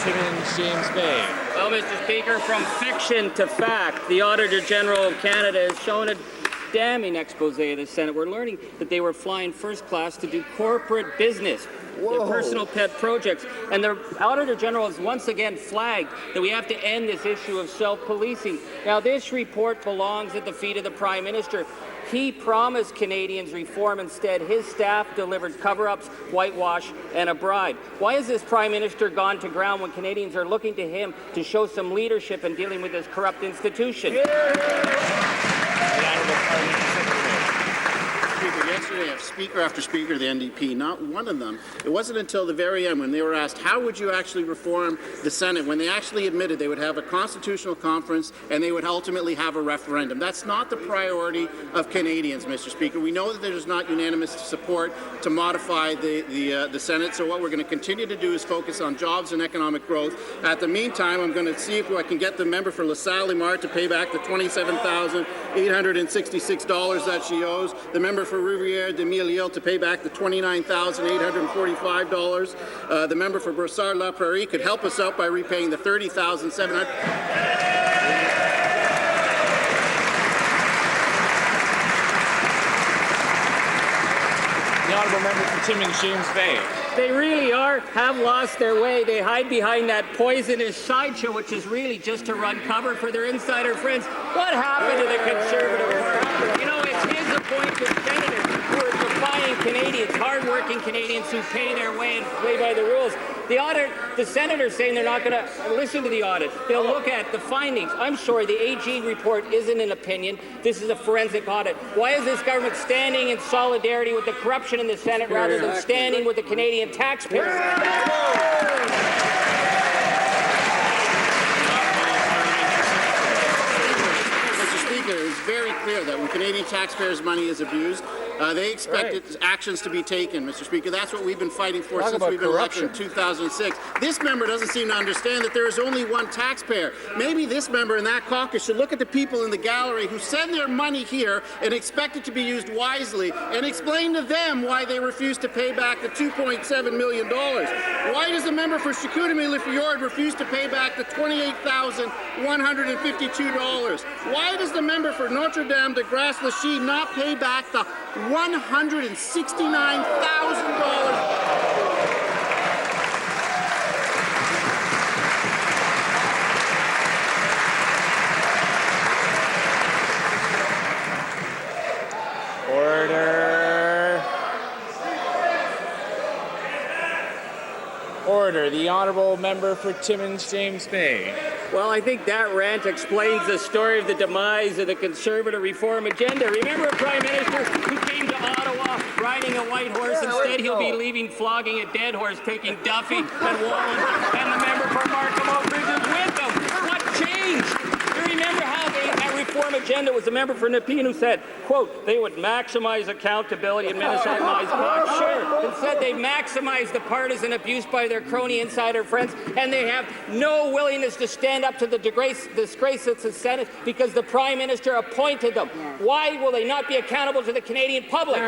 Timmins, James Bay. Well, Mr. Speaker, from fiction to fact, the Auditor General of Canada has shown a damning expose of the Senate. We're learning that they were flying first class to do corporate business, their personal pet projects. And the Auditor General has once again flagged that we have to end this issue of self-policing. Now, this report belongs at the feet of the Prime Minister. He promised Canadians reform. Instead, his staff delivered cover-ups, whitewash, and a bribe. Why has this Prime Minister gone to ground when Canadians are looking to him to show some leadership in dealing with this corrupt institution? Yesterday, speaker after speaker of the NDP, not one of them, it wasn't until the very end when they were asked, how would you actually reform the Senate, when they actually admitted they would have a constitutional conference and they would ultimately have a referendum. That's not the priority of Canadians, Mr. Speaker. We know that there's not unanimous support to modify the Senate, so what we're going to continue to do is focus on jobs and economic growth. At the meantime, I'm going to see if I can get the member for LaSalle-Limard to pay back the $27,866 that she owes, the member for Rivière de Mille to pay back the $29,845. The member for Brossard-La Prairie could help us out by repaying the $30,700. The honourable member for Timmins, James Bay. They really have lost their way. They hide behind that poisonous sideshow, which is really just to run cover for their insider friends. What happened to the Conservative Party? You know, it's his appointed senators who are defying Canadians, hard-working Canadians who pay their way and play by the rules. The senators saying they're not going to listen to the audit. They'll look at the findings. I'm sorry, the AG report isn't an opinion. This is a forensic audit. Why is this government standing in solidarity with the corruption in the Senate rather than standing with the Canadian taxpayers? Mr. Speaker, it's very clear that when Canadian taxpayers' money is abused, they expect actions to be taken, Mr. Speaker. That's what we've been fighting for since we've been elected in 2006. This member doesn't seem to understand that there is only one taxpayer. Maybe this member in that caucus should look at the people in the gallery who send their money here and expect it to be used wisely and explain to them why they refuse to pay back the $2.7 million. Why does the member for Chicoutimi-Lafayette refuse to pay back the $28,152? Why does the member for Notre-Dame de Grace-Lachey not pay back the $169,000? Order. The honourable member for Timmins, James Bay. Well, I think that rant explains the story of the demise of the Conservative reform agenda. Remember a Prime Minister who came to Ottawa riding a white horse? Instead, he'll be leaving flogging a dead horse, taking Duffy and Wallen and the member for Markham Oak Ridge with him. What changed? You remember how that reform agenda was a member for Nepean who said, quote, they would maximize accountability and minimize costs. Sure. Instead, they maximize the partisan abuse by their crony insider friends, and they have no willingness to stand up to the disgrace that's the Senate because the Prime Minister appointed them. Why will they not be accountable to the Canadian public?